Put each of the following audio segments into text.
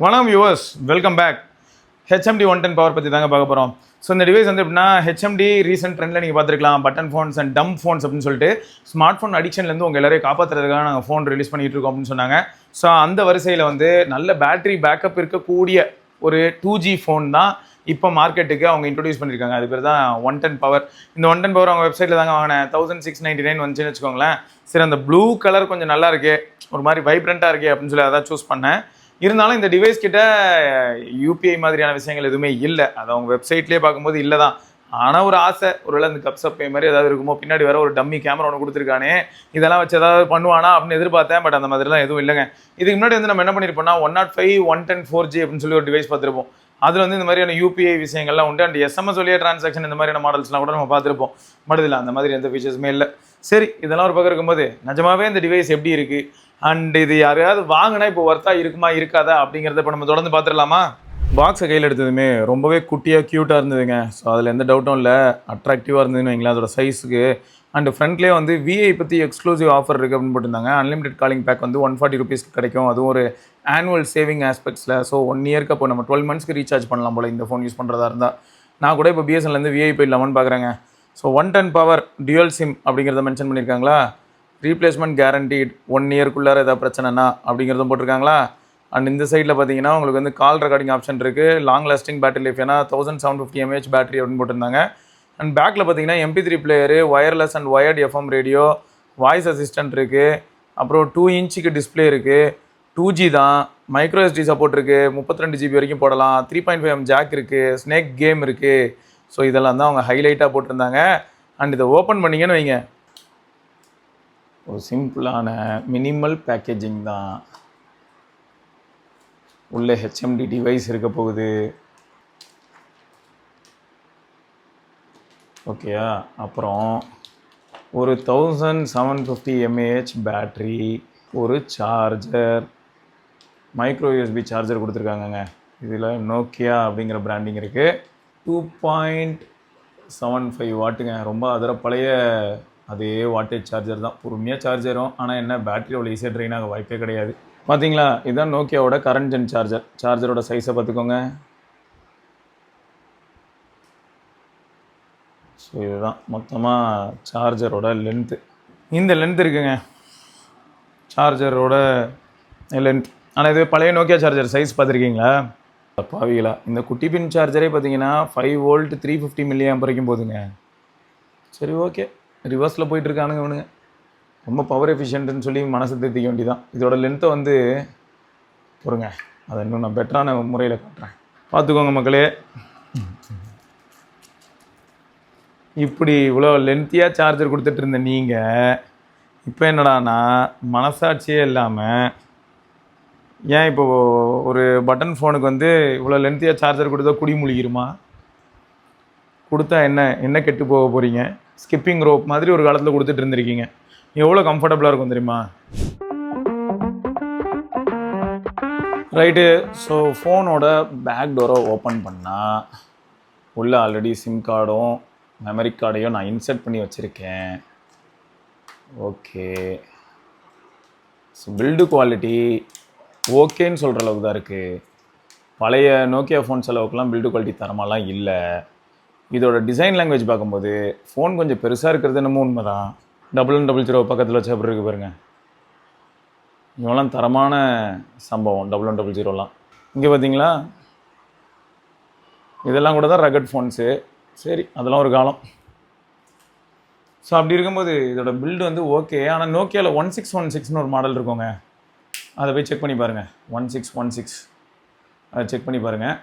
வணக்கம் viewers, welcome back. HMD 110 power பற்றி தாங்க பார்க்க போகிறோம். ஸோ இந்த டிவைஸ் வந்து எப்படின்னா ஹெச்எம்டி ரீசெண்ட் ட்ரெண்டில் நீங்கள் பார்த்துருக்கலாம், பட்டன் ஃபோன்ஸ் அண்ட் டம் ஃபோன்ஸ் அப்படின்னு சொல்லிட்டு ஸ்மார்ட் ஃபோன் அடிக்ஷன்லேருந்து உங்கள் எல்லாரையும் காப்பாற்றுறதுக்காக நாங்கள் ஃபோன் ரிலீஸ் பண்ணிகிட்டு இருக்கோம் அப்படின்னு சொன்னாங்க. ஸோ அந்த வரிசையில் வந்து நல்ல பேட்டரி பேக்கப் இருக்கக்கூடிய ஒரு 2G ஃபோன் தான் இப்போ மார்க்கெட்டுக்கு அவங்க இன்ட்ரடியூஸ் பண்ணியிருக்காங்க. அது பேர் தான் 110 பவர். இந்த 110 பவர் அவங்க வெப்சைட்டில் தாங்க வாங்கினேன். 1699 வந்துச்சுன்னு வச்சுக்கோங்களேன். சரி, அந்த ப்ளூ கலர் கொஞ்சம் நல்லா இருக்கே, ஒரு மாதிரி வைப்ரண்ட்டாக இருக்கே அப்படின்னு சொல்லி அதான் சூஸ் பண்ணேன். இருந்தாலும் இந்த டிவைஸ் கிட்ட யூபிஐ மாதிரியான விஷயங்கள் எதுவுமே இல்லை. அது அவங்க வெப்சைட்லேயே பார்க்கும்போது இல்லை தான். ஆனால் ஒரு ஆசை, ஒருவேளை அந்த கப்ஸ் பே மாதிரி ஏதாவது இருக்குமோ, பின்னாடி வர ஒரு டம்மி கேமரா ஒன்று கொடுத்துருக்கானே, இதெல்லாம் வச்சு ஏதாவது பண்ணுவானா அப்படின்னு எதிர்பார்த்தேன். பட் அந்த மாதிரிலாம் எதுவும் இல்லைங்க. இதுக்கு முன்னாடி வந்து நம்ம என்ன பண்ணியிருப்போம்னா 105 110 4G அப்படின்னு சொல்லி ஒரு டிவைஸ் பார்த்துருப்போம். அதில் வந்து இந்த மாதிரியான யூபிஐ விஷயங்கள்லாம் உண்டு. அண்ட் எஸ்எம்எஸ் வழியாக ட்ரான்சாக்ஷன் இந்த மாதிரியான மாடல்ஸ்லாம் கூட நம்ம பார்த்துருப்போம். பட் இதில் அந்த மாதிரி எந்த ஃபீச்சர்ஸுமே இல்லை. சரி, இதெல்லாம் ஒரு பக்கம் இருக்கும்போது நிஜமாவே இந்த டிவைஸ் எப்படி இருக்குது அண்ட் இது யாரையாவது வாங்கினா இப்போ ஒர்த்தாக இருக்குமா இருக்காதா அப்படிங்கிறத இப்போ நம்ம தொடர்ந்து பார்த்துடலாமா? பாக்ஸை கையில் எடுத்ததுமே ரொம்பவே குட்டியாக க்யூட்டாக இருந்ததுங்க. ஸோ அதில் எந்த டவுட்டும் இல்லை, அட்ராக்டிவாக இருந்ததுன்னு வைங்களேன் அதோட சைஸுக்கு. அண்ட் ஃப்ரண்ட்லேயே வந்து விஐ பற்றி எக்ஸ்க்ளூசிவ் ஆஃபர் இருக்குது அப்படின்னு போட்டிருந்தாங்க. அன்லிமிடெட் காலிங் பேக் வந்து 140 ருபீஸ்க்கு கிடைக்கும். அதுவும் ஒரு ஆனுவல் சேவிங் ஆஸ்பெக்ட்ஸில். ஸோ 1 இயர்க்கு அப்போ நம்ம 12 மந்த்ஸ்க்கு ரீசார்ஜ் பண்ணலாம் போல் இந்த ஃபோன் யூஸ் பண்ணுறதா இருந்தால். நான் கூட இப்போ பிஎஸ்என்லேருந்து விஐ போயிடலாமான்னு பார்க்குறேங்க. ஸோ 110 பவர் டியூயல் சிம் அப்படிங்கிறத மென்ஷன் பண்ணியிருக்காங்களா. ரீப்ளேஸ்மெண்ட் கேரண்டீட் 1 இயர்க்குள்ளார ஏதாவது பிரச்சனைனா அப்படிங்கிறதும் போட்டிருக்காங்களா. அண்ட் இந்த சைடில் பார்த்தீங்கன்னா உங்களுக்கு வந்து கால் ரெக்கார்டிங் ஆப்ஷன் இருக்குது. லாங் லாஸ்டிங் பேட்டரி லைஃப், ஏன்னா 1750 mAh பேட்டரி அப்படின்னு போட்டிருந்தாங்க. அண்ட் பேக்கில் பார்த்தீங்கன்னா MP3 player, wireless and wired FM radio, voice assistant இருக்குது. அப்புறம் 2 இன்ச்சுக்கு டிஸ்பிளே இருக்குது. 2G தான். மைக்ரோ SD சப்போர்ட் இருக்குது. 32GB வரைக்கும் போடலாம். 3.5mm ஜாக் இருக்குது. ஸ்னேக் கேம் இருக்குது. ஸோ இதெல்லாம் தான் அவங்க ஹைலைட்டாக போட்டிருந்தாங்க. அண்ட் இதை ஓப்பன் பண்ணிங்கன்னு வைங்க, ஒரு சிம்பிளான மினிமல் பேக்கேஜிங் தான். உள்ள ஹெச்எம்டி டிவைஸ் இருக்க போகுது. ஓகேயா. அப்புறம் ஒரு 1750 mAh பேட்ரி, ஒரு சார்ஜர், மைக்ரோ USB சார்ஜர் கொடுத்துருக்காங்கங்க. இதில் நோக்கியா அப்படிங்கிற பிராண்டிங் இருக்குது. 2.75 வாட்டுங்க. ரொம்ப அதர பழைய அதே வாட்டேஜ் சார்ஜர் தான். பொறுமையாக சார்ஜரும். ஆனால் என்ன, பேட்டரி அவ்வளோ ஈஸியாக ட்ரெயின் ஆக வாய்ப்பே கிடையாது. பார்த்தீங்களா, இதுதான் நோக்கியாவோட கரண்ட் ஜென் சார்ஜர். சார்ஜரோட சைஸை பார்த்துக்கோங்க. ஸோ இதுதான் மொத்தமாக சார்ஜரோட லென்த்து. இந்த லென்த் இருக்குங்க சார்ஜரோட லென்த். ஆனால் இது பழைய நோக்கியா சார்ஜர் சைஸ் பார்த்துருக்கீங்களா பாவிகளா. இந்த குட்டி பின் சார்ஜரே பார்த்தீங்கன்னா 5 வோல்ட் 350 mAh வரைக்கும் போதுங்க. சரி, ஓகே, ரிவர்ஸில் போயிட்டுருக்கானுங்க இவனுங்க. ரொம்ப பவர் எஃபிஷியன்ட்டுன்னு சொல்லி மனசை திருத்திக்க வேண்டியதான். இதோட லென்த்தை வந்து பொறுங்க, அதை இன்னும் நான் பெட்டரான முறையில் காட்டுறேன், பார்த்துக்கோங்க மக்களே. இப்படி இவ்வளோ லென்த்தியாக சார்ஜர் கொடுத்துட்டு இருந்த நீங்கள் இப்போ என்னடானா மனசாட்சியே இல்லாமல், ஏன் இப்போது ஒரு பட்டன் ஃபோனுக்கு வந்து இவ்வளோ லென்த்தியாக சார்ஜர் கொடுத்தா குடி முழிகிருமா? கொடுத்தா என்ன கெட்டு போக போகிறீங்க? ஸ்கிப்பிங் ரோப் மாதிரி ஒரு காலத்தில் கொடுத்துட்டு இருந்திருக்கீங்க. எவ்வளோ கம்ஃபர்டபுளாக இருக்கும் தெரியுமா? ரைட்டு. ஸோ ஃபோனோட பேக் டோரை ஓப்பன் பண்ணால் உள்ளே ஆல்ரெடி சிம் கார்டும் மெமரி கார்டையும் நான் இன்சர்ட் பண்ணி வச்சுருக்கேன். ஓகே. ஸோ பில்டு குவாலிட்டி ஓகேன்னு சொல்கிற அளவுக்கு தான் இருக்குது. பழைய நோக்கியா ஃபோன்ஸ் அளவுக்குலாம் பில்டு குவாலிட்டி தரமாலாம் இல்லை. இதோட டிசைன் லாங்குவேஜ் பார்க்கும்போது ஃபோன் கொஞ்சம் பெருசாக இருக்கிறது என்னமோ உண்மை தான். 1100 பக்கத்தில் வச்சு அப்படி இருக்கு பாருங்க. இவெல்லாம் தரமான சம்பவம் 1100லாம். இங்கே பார்த்தீங்களா, இதெல்லாம் கூட தான் ரகட் ஃபோன்ஸு. சரி, அதெல்லாம் ஒரு காலம். ஸோ அப்படி இருக்கும்போது இதோட பில்டு வந்து ஓகே. ஆனால் நோக்கியாவில் 1616ன்னு ஒரு மாடல் இருக்குங்க. அதை போய் செக் பண்ணி பாருங்கள். 1616 அதை செக் பண்ணி பாருங்கள்.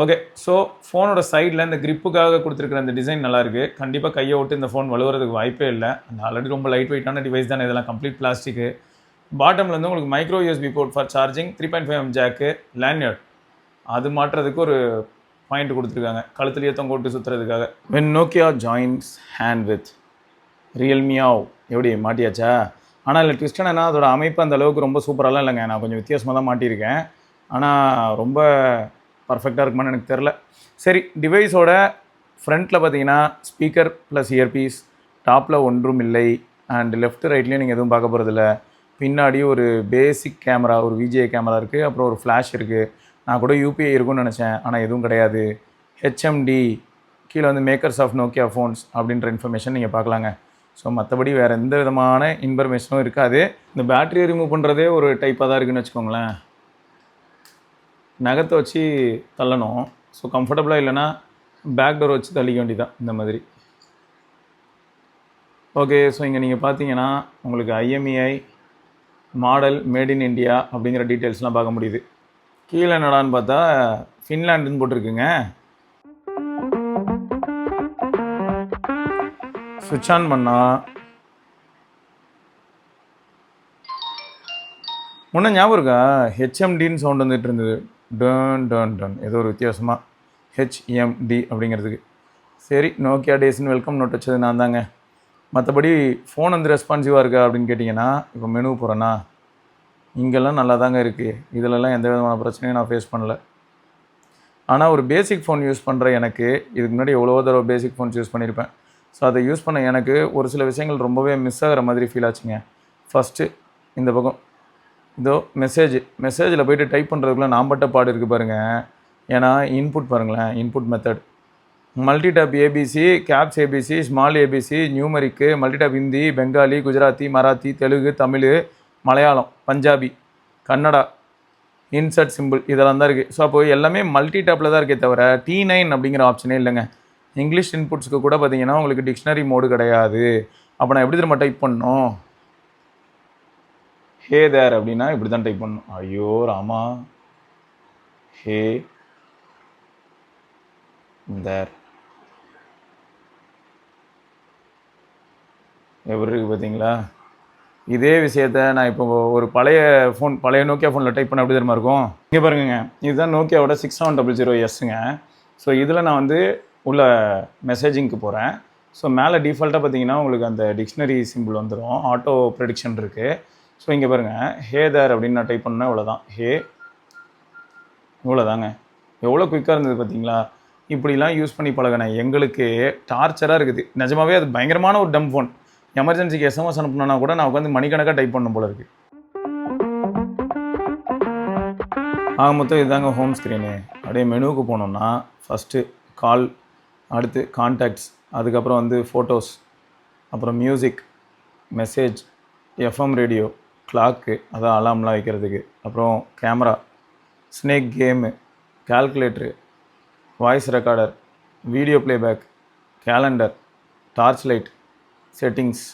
ஓகே. ஸோ ஃபோனோட சைடில் இந்த கிரிப்புக்காக கொடுத்துருக்குற அந்த டிசைன் நல்லாயிருக்கு. கண்டிப்பாக கையை விட்டு இந்த ஃபோன் வலுவறதுக்கு வாய்ப்பே இல்லை. அந்த ஆல்ரெடி ரொம்ப லைட் வெயிட்டான டிவைஸ் தானே இதெல்லாம், கம்ப்ளீட் பிளாஸ்டிக்கு. பாட்டமில் வந்து உங்களுக்கு micro USB port for charging, 3.5mm jack, lanyard அது மாட்டுறதுக்கு ஒரு பாயிண்ட் கொடுத்துருக்காங்க, கழுத்துலேயே தொங்க விட்டு சுற்றுறதுக்காக. When Nokia joins hand with ரியல்மியாவ். எப்படி மாட்டியாச்சா? ஆனால் இல்லை ட்விஸ்ட் என்னன்னா, அதோட அமைப்பு அந்த அளவுக்கு ரொம்ப சூப்பராலாம் இல்லைங்க. நான் கொஞ்சம் வித்தியாசமாக தான் மாட்டியிருக்கேன். ஆனால் ரொம்ப பர்ஃபெக்டாக இருக்குமான்னு எனக்கு தெரில. சரி, டிவைஸோட ஃப்ரண்ட்டில் பார்த்தீங்கன்னா ஸ்பீக்கர் ப்ளஸ் இயர்பீஸ், டாப்பில் ஒன்றும் இல்லை. அண்ட் லெஃப்ட் ரைட்லேயும் நீங்கள் எதுவும் பார்க்க போகிறதில்ல. பின்னாடி ஒரு பேசிக் கேமரா, ஒரு விஜே கேமரா இருக்குது. அப்புறம் ஒரு ஃப்ளாஷ் இருக்குது. நான் கூட யூபிஐ இருக்கும்னு நினச்சேன், ஆனால் எதுவும் கிடையாது. ஹெச்எம்டி, கீழே வந்து மேக்கர்ஸ் ஆஃப் நோக்கியா ஃபோன்ஸ் அப்படின்ற இன்ஃபர்மேஷன் நீங்கள் பார்க்கலாங்க. ஸோ மற்றபடி வேறு எந்த விதமான இன்ஃபர்மேஷனும் இருக்காது. இந்த பேட்டரியை ரிமூவ் பண்ணுறதே ஒரு டைப்பாக தான் இருக்குதுன்னு வச்சுக்கோங்களேன். நகத்தை வச்சு தள்ளணும். ஸோ கம்ஃபர்டபுளாக இல்லைன்னா பேக் டோர் வச்சு தள்ளிக்க வேண்டியதான் இந்த மாதிரி. ஓகே, ஸோ இங்கே நீங்கள் பார்த்தீங்கன்னா உங்களுக்கு IMEI model made in India அப்படிங்கிற டீட்டெயில்ஸ்லாம் பார்க்க முடியுது. கீழே என்னடான்னு பார்த்தா ஃபின்லாண்டுன்னு போட்டிருக்குங்க. சுவிட்ச் ஆன் பண்ணால் முன்னே ஞாபகம் இருக்கா, ஹெச்எம்டின்னு சவுண்ட் வந்துட்டு இருந்தது. டன் டன் டன் ஏதோ ஒரு வித்தியாசமாக ஹெச்எம்டி அப்படிங்கிறதுக்கு. சரி, நோக்கியா டேஸ்ன்னு வெல்கம் நோட் வச்சது நான் தாங்க. மற்றபடி ஃபோன் வந்து ரெஸ்பான்சிவாக இருக்கா அப்படின்னு கேட்டிங்கன்னா, இப்போ மெனு போகிறேன்னா இங்கெல்லாம் நல்லா தாங்க இருக்குது. இதிலெல்லாம் எந்த விதமான பிரச்சனையும் நான் ஃபேஸ் பண்ணல. ஆனால் ஒரு பேசிக் ஃபோன் யூஸ் பண்ணுற எனக்கு, இதுக்கு முன்னாடி எவ்வளோ தடவை பேசிக் ஃபோன்ஸ் யூஸ் பண்ணியிருப்பேன். ஸோ அதை யூஸ் பண்ண எனக்கு ஒரு சில விஷயங்கள் ரொம்பவே மிஸ் ஆகிற மாதிரி ஃபீல் ஆச்சுங்க. ஃபஸ்ட்டு இந்த பக்கம் இதோ மெசேஜில் போய்ட்டு டைப் பண்ணுறதுக்குள்ளே நான் பட்ட பாடு இருக்குது பாருங்கள். ஏன்னா இன்புட் பாருங்களேன், input method multitap ABC, caps ABC, small ABC, numeric, multitap Hindi, Bengali, Gujarati, Marathi, Telugu, Tamil, Malayalam, Punjabi, Kannada, insert symbol இதெல்லாம் தான் இருக்குது. ஸோ அப்போ எல்லாமே மல்டி டாப்பில் தான் இருக்கே தவிர T9 அப்படிங்கிற ஆப்ஷனே இல்லைங்க. இங்கிலீஷ் இன்புட்ஸ்க்கு கூட பார்த்தீங்கன்னா உங்களுக்கு டிக்ஷனரி மோடு கிடையாது. அப்போ நான் எப்படி திரும்ப டைப் பண்ணணும்? ஹே தேர் அப்படின்னா இப்படி தான் டைப் பண்ணணும். ஐயோ ராமா, ஹே தேர் எப்படி இருக்குது பார்த்தீங்களா? இதே விஷயத்த நான் இப்போ ஒரு பழைய நோக்கியா ஃபோனில் டைப் பண்ண எப்படி தெரியுமா இருக்கும்? இங்கே பாருங்க, இதுதான் நோக்கியாவோட 6700Sங்க. ஸோ இதில் நான் வந்து உள்ள மெசேஜிங்க்கு போகிறேன். ஸோ மேலே டிஃபால்ட்டாக பார்த்தீங்கன்னா உங்களுக்கு அந்த டிக்ஷனரி சிம்பிள் வந்துடும், ஆட்டோ ப்ரெடிக்ஷன் இருக்குது. ஸோ இங்கே பாருங்கள், ஹே தேர் அப்படின்னு நான் டைப் பண்ணேன். இவ்வளோதான், ஹே, இவ்வளோதாங்க. எவ்வளோ குயிக்காக இருந்தது பார்த்தீங்களா? இப்படிலாம் யூஸ் பண்ணி பழகினேன். எங்களுக்கு டார்ச்சராக இருக்குது நிஜமாவே. அது பயங்கரமான ஒரு டம் ஃபோன். எமர்ஜென்சிக்கு எஸ்எம்எஸ் அனுப்புனா கூட நான் உட்காந்து மணிக்கணக்காக டைப் பண்ணும் போல இருக்குது. மொத்தம் இதுதாங்க ஹோம் ஸ்க்ரீனு. அப்படியே மெனுவுக்கு போனோம்னா ஃபஸ்ட்டு கால், அடுத்து கான்டாக்ட்ஸ், அதுக்கப்புறம் வந்து ஃபோட்டோஸ், அப்புறம் music, message, FM radio, clock, அதான் அலாம்லாம் வைக்கிறதுக்கு, அப்புறம் camera, snake game, calculator, voice recorder, video playback, calendar, torch light, settings,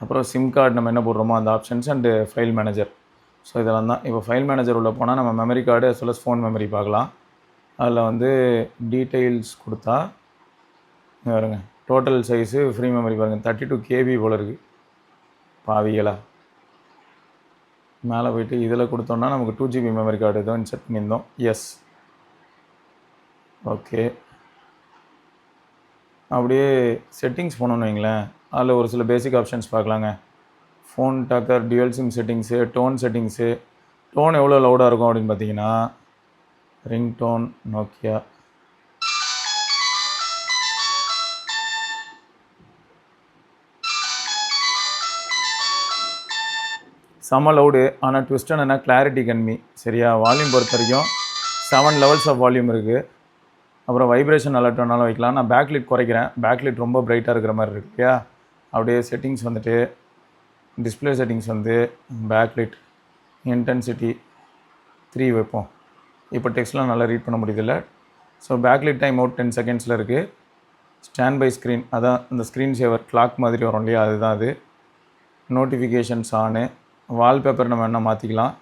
அப்புறம் சிம் கார்டு நம்ம என்ன போடுறோமோ அந்த options, and file manager. So இதெல்லாம் தான். இப்போ ஃபைல் மேனேஜர் உள்ளே போனால் நம்ம memory card as well as phone memory பார்க்கலாம். அதில் வந்து டீட்டெயில்ஸ் கொடுத்தா பாருங்க, டோட்டல் சைஸு ஃப்ரீ மெமரி பாருங்கள் 32 KB போல் இருக்குது. பாவிகளா, மேலே போய்ட்டு இதில் கொடுத்தோன்னா நமக்கு 2 GB மெமரி கார்டு ஏதோ இன்செர்ட் பண்ணியிருந்தோம். Yes, okay. அப்படியே செட்டிங்ஸ் போனோன்னு வைங்களேன், அதில் ஒரு சில பேசிக் ஆப்ஷன்ஸ் பார்க்கலாங்க. Phone talker, dual SIM settings, tone settings. Tone எவ்வளோ லவுடாக இருக்கும் அப்படின்னு பார்த்தீங்கன்னா, ரிங் டோன் நோக்கியா, செம்ம லவுடு. ஆனால் ட்விஸ்ட் என்னென்னா கிளாரிட்டி கம்மி. சரியா? வால்யூம் பொறுத்த வரைக்கும் 7 levels ஆஃப் வால்யூம் இருக்குது. அப்புறம் வைப்ரேஷன் அலர்ட் வேணாலும் வைக்கலாம். நான் பேக்லைட் குறைக்கிறேன். பேக்லைட் ரொம்ப பிரைட்டாக இருக்கிற மாதிரி இருக்கு இல்லையா? அப்படியே செட்டிங்ஸ் வந்துட்டு டிஸ்பிளே செட்டிங்ஸ் வந்து பேக்லைட் இன்டென்சிட்டி 3 வைப்போம். இப்போ டெக்ஸ்ட்லாம் நல்லா ரீட் பண்ண முடியுதில்ல. ஸோ பேக்லைட் டைம் அவுட் 10 secondsல இருக்குது. ஸ்டாண்ட் பை ஸ்க்ரீன், அதான் இந்த ஸ்க்ரீன் சேவர் கிளாக் மாதிரி வரும் இல்லையா, அதுதான் அது. நோட்டிஃபிகேஷன்ஸ் ஆனு. வால்பேப்பர் நம்ம வேணால் மாற்றிக்கலாம்.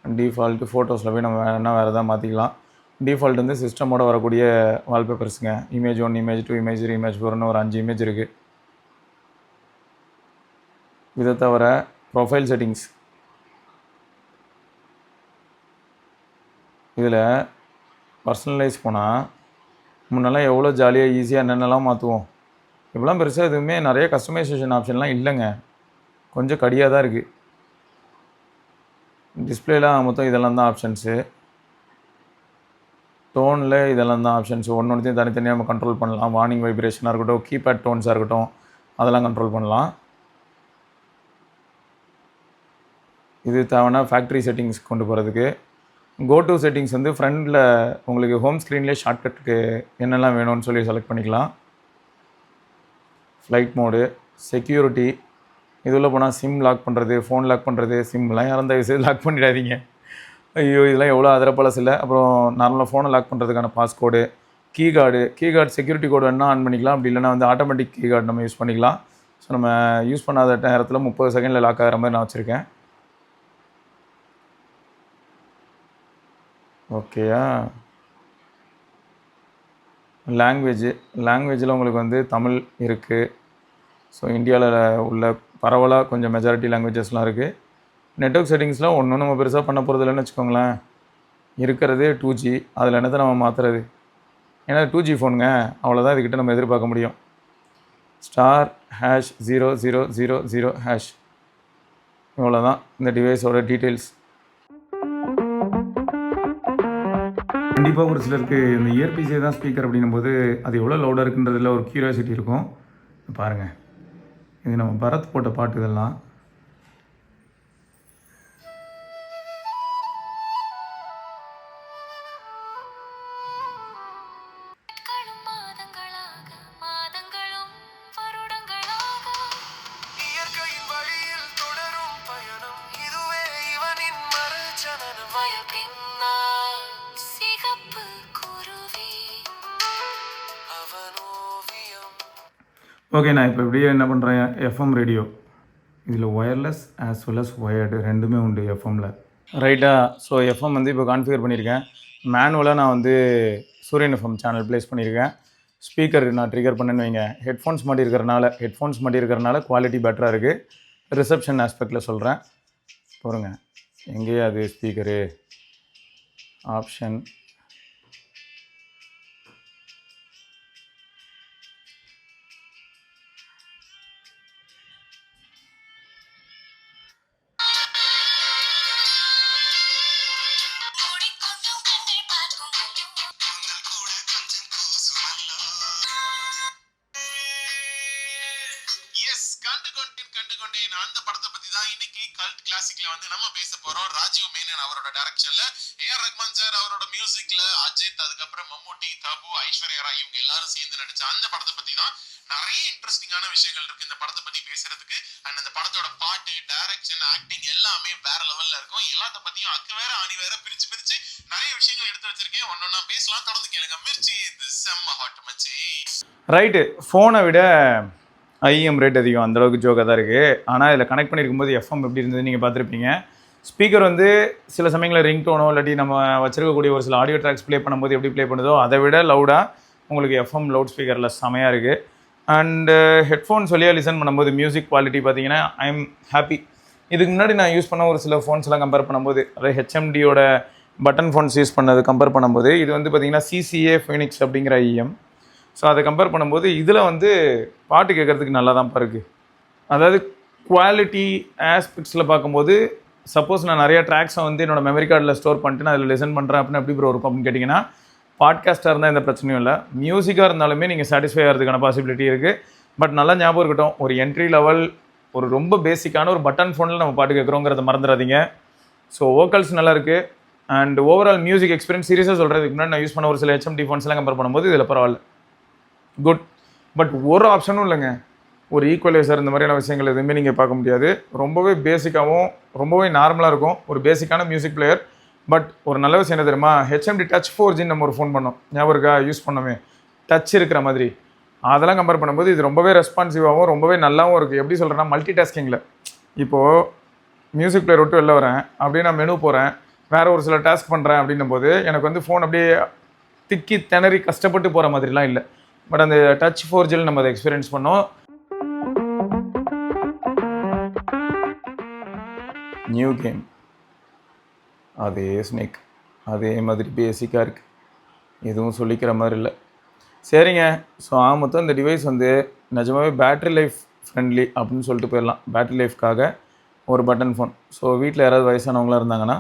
டிஃபால்ட்டு ஃபோட்டோஸில் போய் நம்ம வேணால் வேறு எதாவது மாற்றிக்கலாம். டிஃபால்ட் வந்து சிஸ்டமோட வரக்கூடிய வால்பேப்பர்ஸுங்க. இமேஜ் 1, இமேஜ் 2, இமேஜ் 3, இமேஜ் 4ன்னு ஒரு 5 இமேஜ் இருக்குது. இதை தவிர ப்ரொஃபைல் செட்டிங்ஸ், இதில் பர்சனலைஸ் போனால் முன்னெல்லாம் எவ்வளோ ஜாலியாக ஈஸியாக என்னென்னலாம் மாற்றுவோம். இப்போலாம் பெருசாக எதுவுமே நிறைய கஸ்டமைசேஷன் ஆப்ஷன்லாம் இல்லைங்க, கொஞ்சம் கடியாக தான் இருக்குது. டிஸ்பிளேலாம் மொத்தம் இதெல்லாம் தான் ஆப்ஷன்ஸு. டோனில் இதெல்லாம் தான் ஆப்ஷன்ஸ். ஒன்றுத்தையும் தனித்தனியாக நம்ம கண்ட்ரோல் பண்ணலாம். வார்னிங் வைப்ரேஷனாக இருக்கட்டும், கீபேட் டோன்ஸாக இருக்கட்டும், அதெல்லாம் கண்ட்ரோல் பண்ணலாம். இது தேவைன்னா ஃபேக்ட்ரி செட்டிங்ஸ் கொண்டு போகிறதுக்கு. கோ டு செட்டிங்ஸ் வந்து ஃப்ரண்டில் உங்களுக்கு ஹோம் ஸ்க்ரீன்லேயே ஷார்ட்கட்டுக்கு என்னெல்லாம் வேணும்னு சொல்லி செலக்ட் பண்ணிக்கலாம். ஃப்ளைட் மோடு, செக்யூரிட்டி, இதில் போனால் சிம் லாக் பண்ணுறது, ஃபோன் லாக் பண்ணுறது, சிம்லாம் யாரும் அந்த விஷயம் லாக் பண்ணிடாதீங்க. ஐயோ இதெல்லாம் எவ்வளோ அதிரப்பழசு இல்லை. அப்புறம் நார்மலாக ஃபோனை லாக் பண்ணுறதுக்கான பாஸ்கோடு, கீகார்டு செக்யூரிட்டி கோடு வேணால் ஆன் பண்ணிக்கலாம். அப்படி இல்லைனா வந்து ஆட்டோமேட்டிக் கீகார்டு நம்ம யூஸ் பண்ணிக்கலாம். ஸோ நம்ம யூஸ் பண்ணாத நேரத்தில் 30 செகண்டில் லாக் ஆகிற மாதிரி நான் வச்சுருக்கேன். ஓகேயா. லாங்குவேஜில் உங்களுக்கு வந்து தமிழ் இருக்குது. ஸோ இந்தியாவில் உள்ள பரவலாக கொஞ்சம் மெஜாரிட்டி லாங்குவேஜஸ்லாம் இருக்குது. நெட்வொர்க் செட்டிங்ஸில் ஒன்றும் நம்ம பெருசாக பண்ண போகிறது இல்லைன்னு வச்சுக்கோங்களேன். இருக்கிறதே 2G, அதில் என்னத்தை நம்ம மாற்றுறது? ஏன்னா 2G ஃபோனுங்க, அவ்வளோதான் இதுக்கிட்ட நம்ம எதிர்பார்க்க முடியும். *#0000#, இவ்வளோதான் இந்த டிவைஸோட டீட்டெயில்ஸ். கண்டிப்பாக ஒரு சிலருக்கு இந்த இயர்பீஸே தான் ஸ்பீக்கர் அப்படின்னும்போது அது எவ்வளோ லவுடாக இருக்குன்றதில் ஒரு க்யூரியாசிட்டி இருக்கும். பாருங்கள், இது நம்ம பரத் போட்ட பாட்டு. இதெல்லாம் ஓகே. நான் இப்போ இப்படியே என்ன பண்ணுறேன், எஃப்எம் ரேடியோ, இதில் wireless as well as wired ரெண்டுமே உண்டு எஃப்எம்மில். ரைட்டா. ஸோ எஃப்எம் வந்து இப்போ கான்ஃபிகர் பண்ணியிருக்கேன். மேனுவலாக நான் வந்து சூரியன் எஃப்எம் சேனல் ப்ளேஸ் பண்ணியிருக்கேன். ஸ்பீக்கர் நான் ட்ரிகர் பண்ணேன்னு வைங்க. ஹெட்ஃபோன்ஸ் மாட்டியிருக்கிறனால குவாலிட்டி பெட்டராக இருக்குது. ரிசப்ஷன் ஆஸ்பெக்டில் சொல்கிறேன் பாருங்க. எங்கேயே அது ஸ்பீக்கரு ஆப்ஷன், அந்த படத்தை பத்தி தான் இன்னைக்கு கல்ட் கிளாசிக்ல வந்து நம்ம பேச போறோம். ராஜீவ் மேனன் அவரோட டைரக்ஷன்ல, ஏஆர் ரஹ்மான் சார் அவரோட மியூசிக்ல, அஜித், அதுக்கப்புறம் மம்முட்டி, தபு, ஐஸ்வர்யா ராய் இவங்க எல்லாரும் சேர்ந்து நடிச்ச அந்த படத்தை பத்தி தான் நிறைய இன்ட்ரெஸ்டிங்கான விஷயங்கள் இருக்கு இந்த படத்தை பத்தி பேசுறதுக்கு. அண்ட் அந்த படத்தோட பாட்டு, டைரக்ஷன், ஆக்டிங் எல்லாமே வேற லெவல்ல இருக்கும். எல்லாத்த பத்தியும் அக்கு வேற ஆணி வேற பிரிச்சு நிறைய விஷயங்கள் எடுத்து வச்சிருக்கேன். ஒன்னொன்னா பேசலாம், தொடர்ந்து கேளுங்க. மிர்ச்சி, இது செம்ம ஹாட் மச்சி. ரைட்டு. ஃபோனை விட ஐஎம் ரேட் அதிகம், அந்தளவுக்கு ஜோக்காக தான் இருக்குது. ஆனால் இதில் கனெக்ட் பண்ணியிருக்கும்போது எஃப்எம் எப்படி இருந்தது நீங்கள் பார்த்துருப்பீங்க. ஸ்பீக்கர் வந்து சில சமயங்களில் ரிங் டோனோ இல்லாட்டி நம்ம வச்சிருக்கக்கூடிய ஒரு சில ஆடியோ ட்ராக்ஸ் ப்ளே பண்ணும்போது எப்படி ப்ளே பண்ணுதோ அதை விட லவுடாக உங்களுக்கு எஃப்எம் லவுட் ஸ்பீக்கரில் செமையாக இருக்குது. அண்டு ஹெட்ஃபோன்ஸ் வழியாக லிசன் பண்ணும்போது மியூசிக் குவாலிட்டி பார்த்தீங்கன்னா ஐ எம் ஹாப்பி. இதுக்கு முன்னாடி நான் யூஸ் பண்ண ஒரு சில ஃபோன்ஸ்லாம் கம்பேர் பண்ணும்போது, அதாவது ஹெச்எம்டியோட பட்டன் ஃபோன்ஸ் யூஸ் பண்ணது கம்பேர் பண்ணும்போது, இது வந்து பார்த்திங்கன்னா சிசிஏ ஃபீனிக்ஸ் அப்படிங்கிற ஐஎம். ஸோ அதை கம்பேர் பண்ணும்போது இதில் வந்து பாட்டு கேட்குறதுக்கு நல்லா தான் இருக்குது. அதாவது குவாலிட்டி ஆஸ்பெக்ட்ஸில் பார்க்கும்போது, சப்போஸ் நான் நிறையா ட்ராக்ஸை வந்து என்னோடய மெமரி கார்டில் ஸ்டோர் பண்ணிட்டு நான் அதில் லிசன் பண்ணுறேன் அப்படின்னு எப்படி ப்ரோ இருக்கும் அப்படின்னு கேட்டிங்கன்னா, பாட்காஸ்ட்டாக இருந்தால் எந்த பிரச்சனையும் இல்லை. மியூசிக்காக இருந்தாலுமே நீங்கள் சாட்டிஸ்ஃபை ஆகிறதுக்கான பாசிபிலிட்டி இருக்குது. பட் நல்லா ஞாபகம் இருக்கட்டும், ஒரு என்ட்ரி லெவல், ஒரு ரொம்ப பேசிக்கான ஒரு பட்டன் ஃபோனில் நம்ம பாட்டு கேட்குறோங்கிறத மறந்துடாதீங்க. ஸோ வோக்கல்ஸ் நல்லா இருக்குது. அண்ட் ஓவரால் மியூசிக் எக்ஸ்பீரியன்ஸ் சீரியஸாக சொல்கிறதுக்கு முன்னாடி நான் யூஸ் பண்ண ஒரு சில ஹெச்எம்டி ஃபோன்ஸ்லாம் கம்பேர் பண்ணும்போது இதில் பரவாயில்ல, குட். பட் ஒரு ஆப்ஷனும் இல்லைங்க, ஒரு ஈக்குவலைசர் இந்த மாதிரியான விஷயங்கள் எதுவுமே நீங்கள் பார்க்க முடியாது. ரொம்பவே பேசிக்காகவும் ரொம்பவே நார்மலாக இருக்கும் ஒரு பேசிக்கான மியூசிக் பிளேயர். பட் ஒரு நல்ல விஷயம் என்ன தெரியுமா, ஹெச்எம்டி டச் 4G நம்ம ஒரு ஃபோன் பண்ணோம், ஞாபகம் இருக்கா, யூஸ் பண்ணோமே, டச் இருக்கிற மாதிரி. அதெல்லாம் கம்பேர் பண்ணும்போது இது ரொம்பவே ரெஸ்பான்சிவாகவும் ரொம்பவே நல்லாவும் இருக்குது. எப்படி சொல்கிறேன்னா, மல்டி டாஸ்கிங்கில் இப்போது மியூசிக் பிளேயர் விட்டு வெளில வரேன் அப்படியே நான் மெனு போகிறேன், வேறு ஒரு சில டாஸ்க் பண்ணுறேன் அப்படின்னும் போது எனக்கு வந்து ஃபோன் அப்படியே திக்கி திணறி கஷ்டப்பட்டு போகிற மாதிரிலாம் இல்லை. பட் அந்த டச் 4G நம்ம அதை எக்ஸ்பீரியன்ஸ் பண்ணோம். நியூ கேம், அதே ஸ்னேக், அதே மாதிரி பேசிக்காக இருக்குது, எதுவும் சொல்லிக்கிற மாதிரி இல்லை. சரிங்க. ஸோ மொத்தம் இந்த டிவைஸ் வந்து நிஜமாகவே பேட்ரி லைஃப் ஃப்ரெண்ட்லி அப்படின்னு சொல்லிட்டு போயிடலாம். பேட்ரி லைஃப்காக ஒரு பட்டன் ஃபோன். ஸோ வீட்டில் யாராவது வயசானவங்களாக இருந்தாங்கன்னா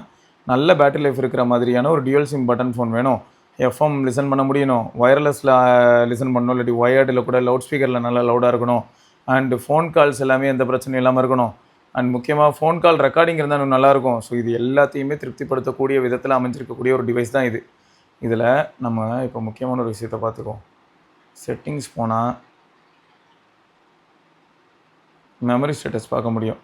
நல்ல பேட்ரி லைஃப் இருக்கிற மாதிரியான ஒரு டியூவல் சிம் பட்டன் ஃபோன் வேணும். எஃப்எம் லிசன் பண்ண முடியணும், ஒயர்லெஸில் லிசன் பண்ணணும், இல்லாட்டி ஒயர்டில் கூட லவுட் ஸ்பீக்கரில் நல்லா லவுடாக இருக்கணும், அண்டு ஃபோன் கால்ஸ் எல்லாமே எந்த பிரச்சனையும் இல்லாமல் இருக்கணும். அண்ட் முக்கியமாக ஃபோன் கால் ரெக்கார்டிங் இருந்தால் இன்னும் நல்லாயிருக்கும். ஸோ இது எல்லாத்தையுமே திருப்திப்படுத்தக்கூடிய விதத்தில் அமைஞ்சிருக்கக்கூடிய ஒரு டிவைஸ் தான் இது. இதில் நம்ம இப்போ முக்கியமான ஒரு விஷயத்தை பார்த்துக்குவோம். செட்டிங்ஸ் போனால் மெமரி ஸ்டேட்டஸ் பார்க்க முடியும்.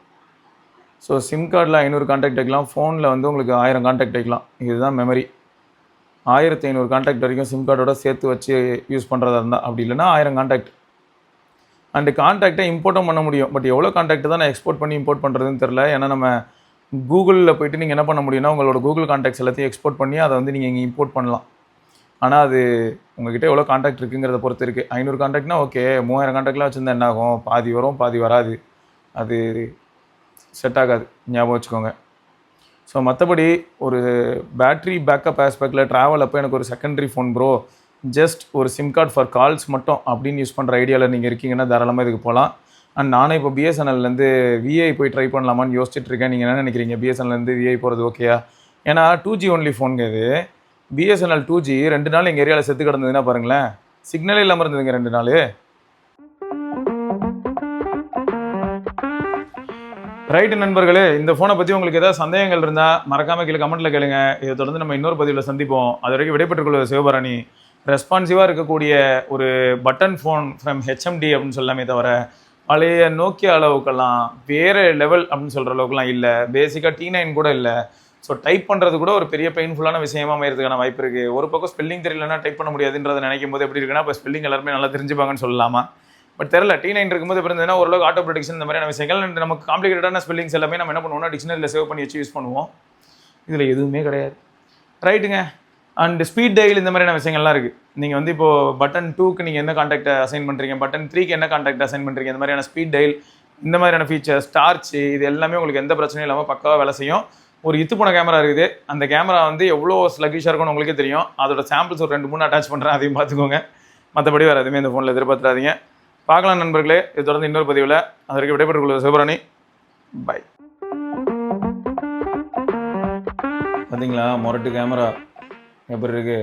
ஸோ சிம் கார்டில் 500 கான்டாக்ட் வைக்கலாம், ஃபோனில் வந்து உங்களுக்கு 1000 கான்டாக்ட் வைக்கலாம். இதுதான் மெமரி. 1500 கான்டாக்ட் வரைக்கும் சிம் கார்டோட சேர்த்து வச்சு யூஸ் பண்ணுறதா இருந்தால், அப்படி இல்லைனா 1000 கான்டாக்ட். அண்டு கான்டாக்டை இம்போர்ட்டும் பண்ண முடியும். பட் எவ்வளோ கான்டாக்ட் தான் நான் எக்ஸ்போர்ட் பண்ணி இம்போர்ட் பண்ணுறதுன்னு தெரில. ஏன்னா நம்ம கூகுளில் போய்ட்டு நீங்கள் என்ன பண்ண முடியும்னா உங்களோட கூகுள் கான்டாக்ட்ஸ் எல்லாத்தையும் எக்ஸ்போர்ட் பண்ணி அதை வந்து நீங்கள் இங்கே இம்போர்ட் பண்ணலாம். ஆனால் அது உங்கள்கிட்ட எவ்வளோ கான்டாக்ட் இருக்குங்கிறத பொறுத்து இருக்குது. 500 கான்டாக்ட்னா ஓகே, 3000 கான்டாக்ட்லாம் வச்சுருந்தா என்ன ஆகும்? பாதி வரும் பாதி வராது. அது செட் ஆகாது, ஞாபகம் வச்சுக்கோங்க. ஸோ மற்றபடி ஒரு பேட்ரி பேக்கப் ஆஸ்பெக்டில் ட்ராவல் அப்போ எனக்கு ஒரு செகண்டரி ஃபோன் ப்ரோ, ஜஸ்ட் ஒரு சிம் கார்டு ஃபார் கால்ஸ் மட்டும் அப்படின்னு யூஸ் பண்ணுற ஐடியாவில் நீங்கள் இருக்கீங்கன்னா தாராளமாக இதுக்கு போகலாம். அண்ட் நானே இப்போ பிஎஸ்என்எல்லேருந்து விஐ போய் ட்ரை பண்ணலாமான்னு யோசிச்சுட்டு இருக்கேன். நீங்கள் என்ன நினைக்கிறீங்க? பிஎஸ்என்எல்லேருந்து விஐ போகிறது ஓகேயா? ஏன்னா 2G ஒன்லி ஃபோனுங்க இது. பிஎஸ்என்எல் 2G 2 நாள் எங்கள் ஏரியாவில் செத்து கிடந்ததுன்னா பாருங்களேன், சிக்னலே இல்லாமல் இருந்ததுங்க 2 நாள். ரைட்டு நண்பர்களே, இந்த ஃபோனை பற்றி உங்களுக்கு ஏதாவது சந்தேகங்கள் இருந்தால் மறக்காமல் கீழே கமெண்ட்டில் கேளுங்க. இதை தொடர்ந்து நம்ம இன்னொரு பதிவில் சந்திப்போம். அது வரைக்கும் விடைபெற்றுக் கொள்வது சிவபரணி. ரெஸ்பான்சிவாக இருக்கக்கூடிய ஒரு பட்டன் ஃபோன் ஃப்ரம் ஹெச்எம்டி அப்படின்னு சொல்லாமே தவிர பழைய நோக்கியா அளவுக்கெல்லாம் வேறு லெவல் அப்படின்னு சொல்கிற அளவுக்குலாம் இல்லை. பேசிக்காக T9 கூட இல்லை. ஸோ டைப் பண்ணுறது கூட ஒரு பெரிய பெயின்ஃபுல்லான விஷயமா அமைகிறதுக்கான வாய்ப்பு இருக்குது. ஒரு பக்கம் ஸ்பெல்லிங் தெரியலன்னா டைப் பண்ண முடியாதுன்றதை நினைக்கும் போது எப்படி இருக்குன்னா, இப்போ ஸ்பெல்லிங் எல்லாருமே நல்லா தெரிஞ்சுப்பாங்கன்னு சொல்லலாமா? பட் தெரில, T9 இருக்கும்போது எப்படி இருந்ததுன்னா ஓரளவுக்கு ஆட்டோ ப்ரொடெக்ஷன் இந்த மாதிரியான விஷயங்கள். அண்ட் நமக்கு காம்ப்ளிகேட்டடான ஸ்பெல்லிங்ஸ் எல்லாமே நம்ம என்ன பண்ணுவோம்னா டிக்ஷனரியில் சேவ் பண்ணி வச்சு யூஸ் பண்ணுவோம். இதில் எதுவுமே கிடையாது. ரைட்டுங்க. அண்ட் ஸ்பீட் டயல் இந்த மாதிரியான விஷயங்கள்லாம் இருக்குது. நீங்கள் வந்து இப்போது பட்டன் 2க்கு நீங்கள் என்ன கான்டாக்டை அசைன் பண்ணுறீங்க, பட்டன் 3க்கு என்ன கான்டாக்ட் அசைன் பண்ணுறீங்க, இந்த மாதிரியான ஸ்பீட் டயல், இந்த மாதிரியான ஃபீச்சர்ஸ், டார்ச், இது எல்லாமே உங்களுக்கு எந்த பிரச்சனையும் இல்லாமல் பக்காவாக வேலை செய்யும். ஒரு போன கேமரா இருக்குது. அந்த கேமரா வந்து எவ்வளோ ஸ்லகிஷாக இருக்கும்னு உங்களுக்கே தெரியும். அதோட சாம்பிள்ஸ் ஒரு 2-3 அட்டாச் பண்ணுறேன், அதையும் பார்த்துக்கோங்க. மற்றபடி வேறு எதுவுமே இந்த ஃபோனில் எதிர்பார்த்துறாதீங்க. பார்க்கலாம் நண்பர்களே, இது தொடர்ந்து இன்னொரு பதிவில். அதற்கு விடைபெற்றுக் கொள்வது சிவபரணி. பை. பார்த்தீங்களா மொரட்டு கேமரா எப்படி இருக்கு?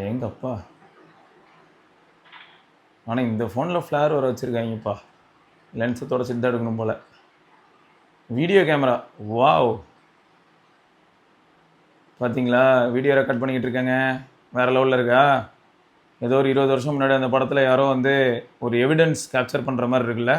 எங்கப்பா, ஆனால் இந்த ஃபோனில் ஃப்ளார் வர வச்சுருக்காங்கப்பா. லென்ஸை தொடச்சிட்டு தான் எடுக்கணும் போல். வீடியோ கேமரா வாவ், பார்த்தீங்களா? வீடியோ ரெக்கார்ட் பண்ணிக்கிட்டு இருக்காங்க, வேறு லெவலில் இருக்கா? ஏதோ ஒரு 20 வருஷம் முன்னாடி அந்த படத்தில் யாரோ வந்து ஒரு எவிடன்ஸ் கேப்சர் பண்ணுற மாதிரி இருக்குல்ல.